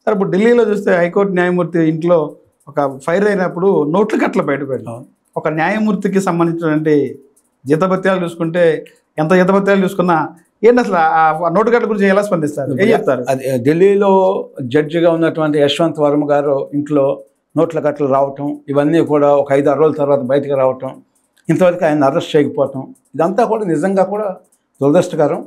Sir ఇప్పుడు ఢిల్లీలో చూస్తే హైకోర్టు న్యాయమూర్తి ఇంట్లో ఒక ఫైర్ అయినప్పుడు నోట్ల కట్టలు బయటపెట్టాం. ఒక న్యాయమూర్తికి సంబంధించినటువంటి జీతభత్యాలు చూసుకుంటే ఎంత జీతభత్యాలు చూసుకున్నా ఏంటి అసలు ఆ నోటు కట్టల గురించి ఎలా స్పందిస్తారు, ఏం చెప్తారు? అది ఢిల్లీలో జడ్జిగా ఉన్నటువంటి యశ్వంత్ వర్మ గారు ఇంట్లో నోట్ల కట్టలు రావటం, ఇవన్నీ కూడా ఒక 5-6 రోజుల తర్వాత బయటకు రావటం, ఇంతవరకు ఆయన అరెస్ట్ చేయకపోవటం, ఇదంతా కూడా నిజంగా కూడా దురదృష్టకరం,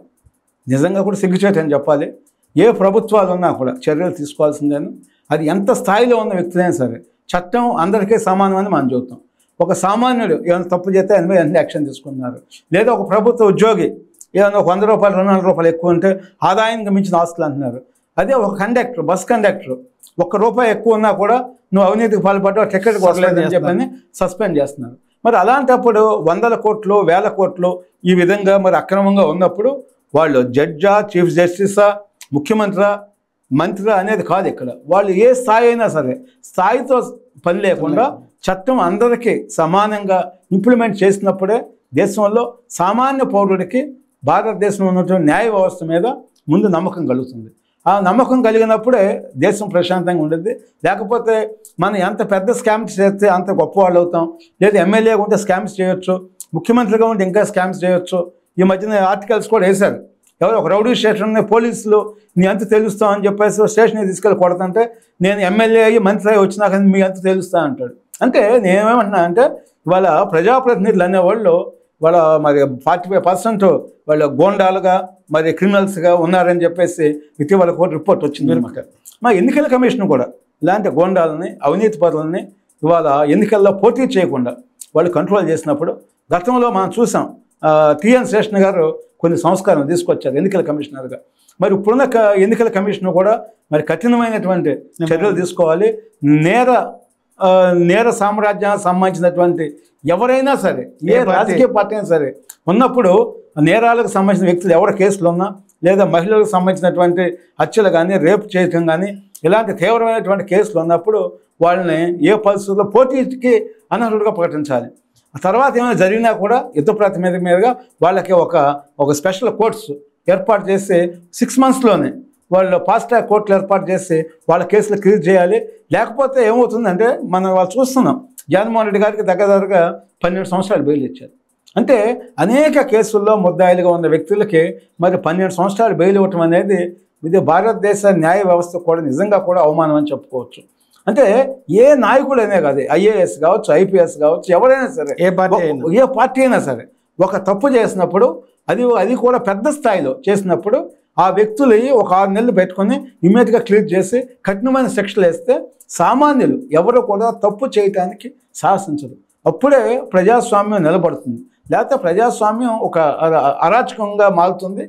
నిజంగా కూడా సిగ్గుచేటు అని చెప్పాలి. ఏ ప్రభుత్వాలు ఉన్నా కూడా చర్యలు తీసుకోవాల్సిందేను. అది ఎంత స్థాయిలో ఉన్న వ్యక్తులైనా సరే చట్టం అందరికీ సమానమని మనం చెబుతాం. ఒక సామాన్యుడు ఏమైనా తప్పు చేస్తే ఆయన మీద ఎన్ని యాక్షన్ తీసుకున్నారు, లేదా ఒక ప్రభుత్వ ఉద్యోగి ఏమైనా ఒక 100 రూపాయలు 200 రూపాయలు ఎక్కువ ఉంటే ఆదాయానికి మించిన ఆస్తులు అంటున్నారు. అదే ఒక కండక్టర్, బస్ కండక్టర్ ₹1 ఎక్కువ ఉన్నా కూడా నువ్వు అవినీతికి పాల్పడ్డావు, టికెట్ కొట్టలేదని చెప్పని సస్పెండ్ చేస్తున్నారు. మరి అలాంటప్పుడు 100 కోట్లు 1000 కోట్లు ఈ విధంగా మరి అక్రమంగా ఉన్నప్పుడు వాళ్ళు జడ్జా, చీఫ్ జస్టిసా, ముఖ్యమంత్రి, మంత్రి అనేది కాదు. ఇక్కడ వాళ్ళు ఏ స్థాయి అయినా సరే స్థాయితో పని లేకుండా చట్టం అందరికీ సమానంగా ఇంప్లిమెంట్ చేసినప్పుడే దేశంలో సామాన్య పౌరుడికి భారతదేశంలో ఉన్నటువంటి న్యాయ వ్యవస్థ మీద ముందు నమ్మకం కలుగుతుంది. ఆ నమ్మకం కలిగినప్పుడే దేశం ప్రశాంతంగా ఉండేది. లేకపోతే మనం ఎంత పెద్ద స్కామ్స్ చేస్తే అంత గొప్పవాళ్ళు అవుతాం. లేదా ఎమ్మెల్యేగా ఉంటే స్కామ్స్ చేయొచ్చు, ముఖ్యమంత్రిగా ఉంటే ఇంకా స్కామ్స్ చేయొచ్చు. ఈ మధ్యన ఆర్టికల్స్ కూడా వేశారు. ఎవరు ఒక రౌడీ స్టేషన్ పోలీసులు నీ అంత తెలుస్తామని చెప్పేసి స్టేషన్కి తీసుకెళ్ళి కొడతంటే నేను ఎమ్మెల్యే అయ్యి మంత్రి అయ్యి వచ్చినాక మీ అంత తెలుస్తా అంటాడు. అంటే నేనేమంటున్నా అంటే ఇవాళ ప్రజాప్రతినిధులు అనేవాళ్ళు వాళ్ళ మరి 45% వాళ్ళ గోండాలుగా మరి క్రిమినల్స్గా ఉన్నారని చెప్పేసి ఇటీవల కూడా రిపోర్ట్ వచ్చింది అనమాట. మా ఎన్నికల కమిషన్ కూడా ఇలాంటి గోండాలని, అవినీతి పరులని ఇవాళ ఎన్నికల్లో పోటీ చేయకుండా వాళ్ళు కంట్రోల్ చేసినప్పుడు గతంలో మనం చూసాం. టిఎన్ శేషన్ గారు కొన్ని సంస్కారాలు తీసుకొచ్చారు ఎన్నికల కమిషనర్గా. మరి ఇప్పుడున్న ఎన్నికల కమిషన్ కూడా మరి కఠినమైనటువంటి చర్యలు తీసుకోవాలి. నేర సామ్రాజ్యానికి సంబంధించినటువంటి ఎవరైనా సరే, ఏ రాజకీయ పార్టీ అయినా సరే ఉన్నప్పుడు నేరాలకు సంబంధించిన వ్యక్తులు ఎవరి కేసులు ఉన్నా, లేదా మహిళలకు సంబంధించినటువంటి హత్యలు కానీ, రేపు చేయటం కానీ, ఇలాంటి తీవ్రమైనటువంటి కేసులు ఉన్నప్పుడు వాళ్ళని ఏ పరిస్థితుల్లో పోటీకి అనర్హులుగా ప్రకటించాలి. ఆ తర్వాత ఏమైనా జరిగినా కూడా యుద్ధ ప్రాతిపదిక మీదుగా వాళ్ళకి ఒక స్పెషల్ కోర్ట్స్ ఏర్పాటు చేసి 6 monthsలోనే వాళ్ళు ఫాస్ట్ ట్రాక్ కోర్టులు ఏర్పాటు చేసి వాళ్ళ కేసులు క్లియర్ చేయాలి. లేకపోతే ఏమవుతుందంటే మనం వాళ్ళు చూస్తున్నాం, జగన్మోహన్ రెడ్డి గారికి దగ్గరగా 12 సంవత్సరాలు బెయిల్ ఇచ్చారు. అంటే అనేక కేసుల్లో ముద్దాయిలుగా ఉన్న వ్యక్తులకి మరి 12 సంవత్సరాలు బెయిల్ ఇవ్వటం అనేది ఇది భారతదేశ న్యాయ వ్యవస్థ కూడా నిజంగా కూడా అవమానం అని చెప్పుకోవచ్చు. అంటే ఏ నాయకుడైనా కాదు, IAS కావచ్చు, IPS కావచ్చు, ఎవరైనా సరే, ఏ పార్టీ అయినా సరే ఒక తప్పు చేసినప్పుడు అది కూడా పెద్ద స్థాయిలో చేసినప్పుడు ఆ వ్యక్తులు ఒక 6 నెలలు పెట్టుకొని ఇమ్మీడియట్గా క్లియర్ చేసి కఠినమైన శిక్షలు వేస్తే సామాన్యులు ఎవరు కూడా తప్పు చేయటానికి సాహసించరు. అప్పుడే ప్రజాస్వామ్యం నిలబడుతుంది. లేకపోతే ప్రజాస్వామ్యం ఒక అరాచకంగా మారుతుంది.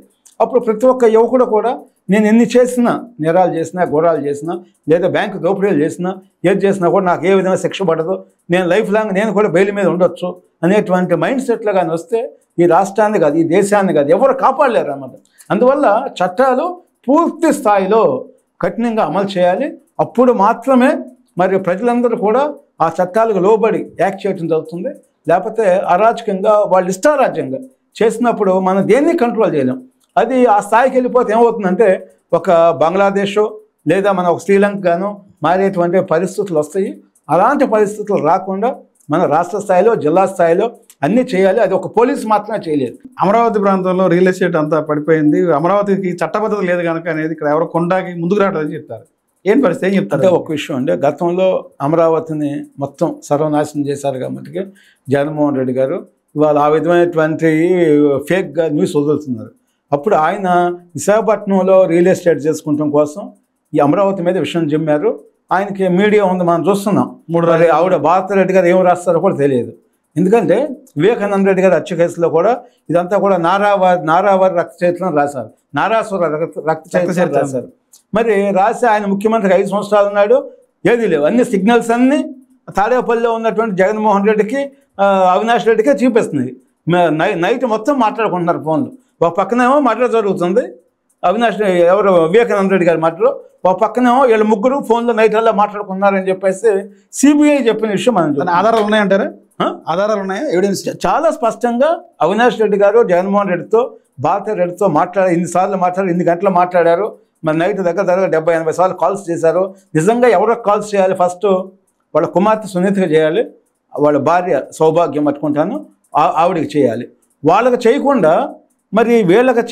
అప్పుడు ప్రతి ఒక్క యువకుడు కూడా నేను ఎన్ని చేసినా, నేరాలు చేసినా, ఘోరాలు చేసినా, లేదా బ్యాంకు దోపిడీలు చేసినా, ఏది చేసినా కూడా నాకు ఏ విధంగా శిక్ష పడదు, నేను లైఫ్ లాంగ్ నేను కూడా బెయిల్ మీద ఉండొచ్చు అనేటువంటి మైండ్ సెట్లో కానీ వస్తే ఈ రాష్ట్రాన్ని కాదు, ఈ దేశాన్ని కాదు, ఎవరు కాపాడలేరు అన్నమాట. అందువల్ల చట్టాలు పూర్తి స్థాయిలో కఠినంగా అమలు చేయాలి. అప్పుడు మాత్రమే మరి ప్రజలందరూ కూడా ఆ చట్టాలకు లోబడి యాక్ట్ చేయడం జరుగుతుంది. లేకపోతే అరాచకంగా వాళ్ళు ఇష్టారాజ్యంగా చేసినప్పుడు మనం దేన్ని కంట్రోల్ చేయలేం. అది ఆ స్థాయికి వెళ్ళిపోతే ఏమవుతుందంటే ఒక బంగ్లాదేశ్ లేదా మన ఒక శ్రీలంక గాను మారేటువంటి పరిస్థితులు వస్తాయి. అలాంటి పరిస్థితులు రాకుండా మన రాష్ట్ర స్థాయిలో, జిల్లా స్థాయిలో అన్నీ చేయాలి. అది ఒక పోలీసు మాత్రమే చేయలేదు. అమరావతి ప్రాంతంలో రియల్ ఎస్టేట్ అంతా పడిపోయింది, అమరావతికి చట్టబద్ధత లేదు కనుక అనేది ఇక్కడ ఎవరో కొండకి ముందుకు రావట్లేదని చెప్తారు. ఏం పరిస్థితి, ఏం చెప్తారు? అంటే ఒక విషయం అంటే గతంలో అమరావతిని మొత్తం సర్వనాశనం చేశారు కాబట్టి జగన్మోహన్ రెడ్డి గారు ఇవాళ ఆ విధమైనటువంటి ఫేక్గా న్యూస్ వదులుతున్నారు. అప్పుడు ఆయన విశాఖపట్నంలో రియల్ ఎస్టేట్ చేసుకుంటాం కోసం ఈ అమరావతి మీద విషయం జిమ్మారు. ఆయనకి మీడియా ఉంది, మనం చూస్తున్నాం. ఆవిడ భారతిరెడ్డి గారు ఏం రాస్తారో కూడా తెలియదు. ఎందుకంటే వివేకానంద రెడ్డి గారి హత్య కేసులో కూడా ఇదంతా కూడా నారావారి రక్త చరిత్రను రాశారు, నారాసుర రక్త చరిత్ర రాశారు. మరి రాసి ఆయన ముఖ్యమంత్రికి 5 సంవత్సరాలు ఉన్నాడు, ఏది లేవు. అన్ని సిగ్నల్స్ అన్నీ తాడేపల్లిలో ఉన్నటువంటి జగన్మోహన్ రెడ్డికి, అవినాష్ రెడ్డికే చూపిస్తుంది. నైట్ మొత్తం మాట్లాడుకుంటున్నారు ఫోన్లు. ఒక పక్కనేమో మర్డర్ జరుగుతుంది, అవినాష్ ఎవరు వివేకానంద రెడ్డి గారి మర్డర్, ఒక పక్కనేమో వీళ్ళు ముగ్గురు ఫోన్లో నైట్ అలా మాట్లాడుకున్నారని చెప్పేసి CBI చెప్పిన విషయం మనం ఆధారాలు ఉన్నాయంటారా? ఆధారాలు ఉన్నాయా? ఎవిడెన్స్ చాలా స్పష్టంగా అవినాష్ రెడ్డి గారు జగన్మోహన్ రెడ్డితో, భారతి రెడ్డితో ఇన్నిసార్లు మాట్లాడారు, ఇన్ని గంటలు మాట్లాడారు. మరి నైట్ దగ్గర 70-80 సార్లు కాల్స్ చేశారు. నిజంగా ఎవరికి కాల్స్ చేయాలి? ఫస్ట్ వాళ్ళ కుమార్తె సునీతకి చేయాలి, వాళ్ళ భార్య సౌభాగ్యం పట్టుకుంటాను ఆవిడకి చేయాలి. వాళ్ళకి చేయకుండా మరి వీళ్ళకి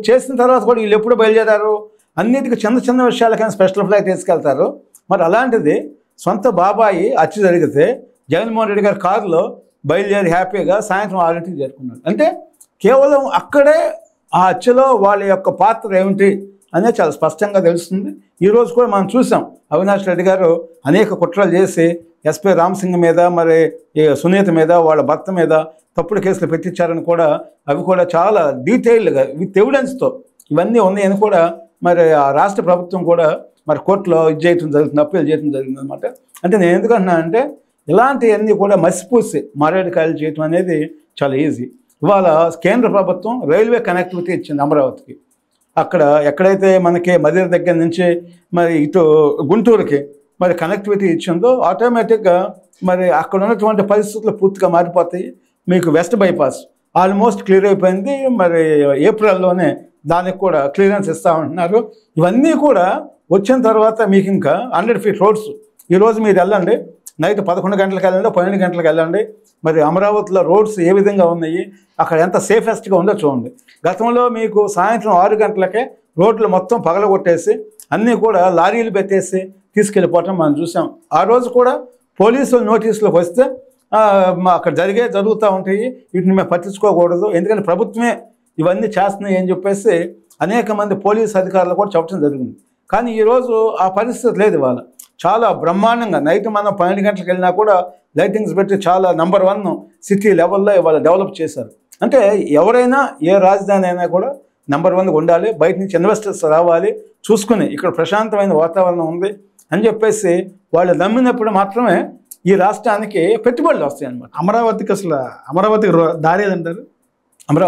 చేసిన తర్వాత కూడా వీళ్ళు ఎప్పుడు బయలుదేరారు? అన్నిటికీ చిన్న విషయాలకైనా స్పెషల్ ఫ్లైట్ తీసుకెళ్తారు. మరి అలాంటిది సొంత బాబాయి హత్య జరిగితే జగన్మోహన్ రెడ్డి గారి కారులో బయలుదేరి హ్యాపీగా సాయంత్రం 6ంటికి చేరుకున్నారు. అంటే కేవలం అక్కడే ఆ హత్యలో వాళ్ళ యొక్క పాత్ర ఏమిటి అనేది చాలా స్పష్టంగా తెలుస్తుంది. ఈరోజు కూడా మనం చూసాం, అవినాష్ రెడ్డి గారు అనేక కుట్రలు చేసి ఎస్పీ రామసింగ్ మీద, మరి సునీత మీద, వాళ్ళ భర్త మీద తప్పుడు కేసులు పెట్టించారని కూడా, అవి కూడా చాలా డీటెయిల్డ్గా విత్ ఎవిడెన్స్తో ఇవన్నీ ఉన్నాయని కూడా మరి ఆ రాష్ట్ర ప్రభుత్వం కూడా మరి కోర్టులో ఇది చేయటం జరుగుతుంది, అప్పీల్ చేయడం జరిగింది అనమాట. అంటే నేను ఎందుకంటున్నా అంటే ఇలాంటివన్నీ కూడా మసిపూసి మారేడుకాయలు చేయటం అనేది చాలా ఈజీ. ఇవాళ కేంద్ర ప్రభుత్వం రైల్వే కనెక్టివిటీ ఇచ్చింది అమరావతికి. అక్కడ ఎక్కడైతే మనకి మదిర దగ్గర నుంచి మరి ఇటు గుంటూరుకి మరి కనెక్టివిటీ ఇచ్చిందో ఆటోమేటిక్గా మరి అక్కడ ఉన్నటువంటి పరిస్థితులు పూర్తిగా మారిపోతాయి. మీకు వెస్ట్ బైపాస్ ఆల్మోస్ట్ క్లియర్ అయిపోయింది. మరి ఏప్రిల్లోనే దానికి కూడా క్లియరెన్స్ ఇస్తూ ఉంటున్నారు. ఇవన్నీ కూడా వచ్చిన తర్వాత మీకు ఇంకా 100 feet రోడ్స్. ఈరోజు మీరు వెళ్ళండి, నైట్ 11 గంటలకు వెళ్ళండి, 12 గంటలకు వెళ్ళండి, మరి అమరావతిలో రోడ్స్ ఏ విధంగా ఉన్నాయి, అక్కడ ఎంత సేఫెస్ట్గా ఉందో చూడండి. గతంలో మీకు సాయంత్రం 6 గంటలకే రోడ్లు మొత్తం పగలగొట్టేసి అన్నీ కూడా లారీలు పెట్టేసి తీసుకెళ్ళిపోవటం మనం చూసాం. ఆ రోజు కూడా పోలీసులు నోటీసులకు వస్తే అక్కడ జరుగుతూ ఉంటాయి, వీటిని మేము పట్టించుకోకూడదు, ఎందుకంటే ప్రభుత్వమే ఇవన్నీ చేస్తున్నాయి అని చెప్పేసి అనేక మంది పోలీసు అధికారులు కూడా చెప్పడం జరిగింది. కానీ ఈరోజు ఆ పరిస్థితి లేదు. ఇవాళ చాలా బ్రహ్మాండంగా నైట్ మనం 12 గంటలకు వెళ్ళినా కూడా లైటింగ్స్ పెట్టి చాలా నెంబర్ 1 సిటీ లెవెల్లో ఇవాళ డెవలప్ చేశారు. అంటే ఎవరైనా ఏ రాజధాని అయినా కూడా నెంబర్ 1 ఉండాలి, బయట నుంచి ఇన్వెస్టర్స్ రావాలి, చూసుకుని ఇక్కడ ప్రశాంతమైన వాతావరణం ఉంది అని చెప్పేసి వాళ్ళు నమ్మినప్పుడు మాత్రమే ఈ రాష్ట్రానికి పెట్టుబడులు వస్తాయి అన్నమాట. అమరావతికి దారి ఏదంటారు?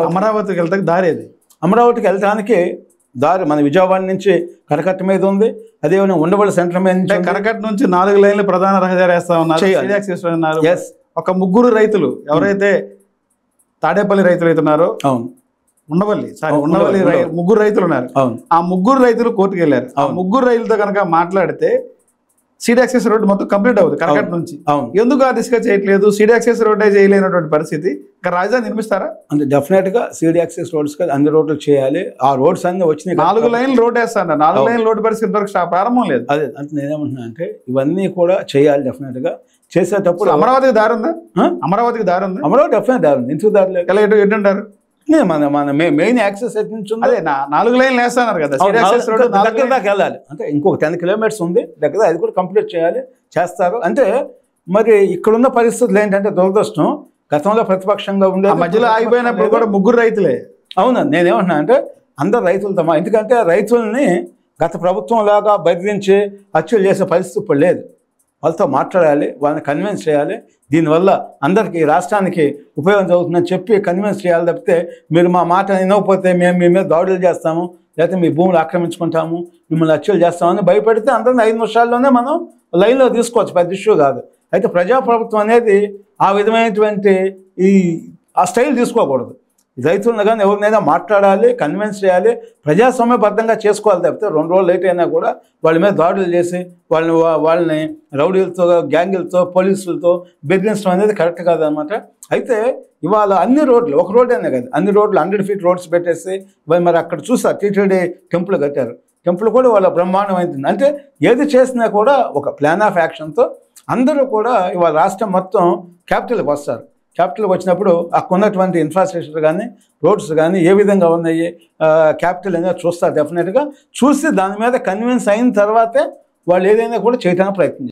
అమరావతికి వెళ్తాకి దారి ఏది? అమరావతికి వెళ్ళడానికి దారి మన విజయవాడ నుంచి కరకట్ట మీద ఉంది, అదేవిధంగా ఉండవల్లి సెంటర్ మీద నుంచి. కరకట్ట నుంచి 4 లైన్లు ప్రధాన రహదారి వేస్తా ఉన్నారు. ఒక 3 రైతులు ఎవరైతే తాడేపల్లి రైతులు అవుతున్నారో, అవును ఉండవల్లి 3 రైతులు ఉన్నారు. ఆ 3 రైతులు కోర్టుకు వెళ్ళారు. ఆ 3 రైతులతో కనుక మాట్లాడితే సీడ్ యాక్సెస్ రోడ్ మొత్తం కంప్లీట్ అవుతుంది కరకట్ట నుంచి. ఎందుకు ఆ దిశగా చేయట్లేదు? సీడ్ యాక్సెస్ రోడ్డే చేయలేనటువంటి పరిస్థితి. ఇంకా రాజధాని నిర్మిస్తారా? అంటే డెఫినెట్గా సీడ్ యాక్సెస్ రోడ్స్ అన్ని రోడ్లు చేయాలి. ఆ రోడ్స్ అన్ని వచ్చినాయి. 4 లైన్లు రోడ్ వేస్తాను. 4 లైన్ల రోడ్డు పరిస్థితి వరకు ప్రారంభం లేదు. అదే అంటే నేనేమంటున్నా అంటే ఇవన్నీ కూడా చేయాలి డెఫినెట్గా. చేసేటప్పుడు అమరావతికి దారి ఉందా? అమరావతికి దారి ఉంది. అమరావతి డెఫినెట్ దారి ఉంది. ఎందుకు దారి లేదు? ఎలా ఎటుంటారు? మన మెయిన్ యాక్సెస్ ఎటు నుంచి ఉంది? అదే 4 లైన్లు వేస్తున్నారు కదా, దగ్గర దాకా వెళ్ళాలి. అంటే ఇంకొక 10 kilometers ఉంది దగ్గర, అది కూడా కంప్లీట్ చేస్తారు. అంటే మరి ఇక్కడున్న పరిస్థితులు ఏంటంటే దురదృష్టం, గతంలో ప్రతిపక్షంగా ఉండే మధ్యలో ఆగిపోయినప్పుడు కూడా 3 రైతులే. అవునా, నేనేమంటున్నా అంటే అందరు రైతులతో, ఎందుకంటే రైతుల్ని గత ప్రభుత్వం లాగా బెదిరించి హత్యలు చేసే పరిస్థితి ఇప్పుడు లేదు. వాళ్ళతో మాట్లాడాలి, వాళ్ళని కన్విన్స్ చేయాలి. దీనివల్ల అందరికీ రాష్ట్రానికి ఉపయోగం జరుగుతుందని చెప్పి కన్విన్స్ చేయాలి తప్పితే మీరు మా మాట వినకపోతే మేము మీ మీద దాడులు చేస్తాము, లేకపోతే మీ భూములు ఆక్రమించుకుంటాము, మిమ్మల్ని హత్యలు చేస్తామని భయపెడితే అందరిని 5 నిమిషాల్లోనే మనం లైన్లో తీసుకోవచ్చు, పెద్ద ఇష్యూ కాదు. అయితే ప్రజాప్రభుత్వం అనేది ఆ విధమైనటువంటి ఆ స్టైల్ తీసుకోకూడదు. రైతులను కానీ ఎవరినైనా మాట్లాడాలి, కన్విన్స్ చేయాలి, ప్రజాస్వామ్యబద్ధంగా చేసుకోవాలి తప్పితే 2 రోజులు లేట్ అయినా కూడా వాళ్ళ మీద దాడులు చేసి వాళ్ళని రౌడీలతో, గ్యాంగులతో, పోలీసులతో బెదిరించడం అనేది కరెక్ట్ కాదనమాట. అయితే ఇవాళ అన్ని రోడ్లు, ఒక రోడ్ అయినా కదా, అన్ని రోడ్లు 100 feet రోడ్స్ పెట్టేసి మరి అక్కడ చూసారు టీటీడీ టెంపుల్ కట్టారు. టెంపుల్ కూడా వాళ్ళ బ్రహ్మాండమైంది. అంటే ఏది చేసినా కూడా ఒక ప్లాన్ ఆఫ్ యాక్షన్తో అందరూ కూడా ఇవాళ రాష్ట్రం మొత్తం క్యాపిటల్కి వస్తారు. క్యాపిటల్కి వచ్చినప్పుడు అక్కడ ఉన్నటువంటి ఇన్ఫ్రాస్ట్రక్చర్ కానీ, రోడ్స్ కానీ ఏ విధంగా ఉన్నాయి, క్యాపిటల్ అనేది చూస్తారు. డెఫినెట్గా చూసి దాని మీద కన్విన్స్ అయిన తర్వాతే వాళ్ళు ఏదైనా కూడా చేయడానికి ప్రయత్నం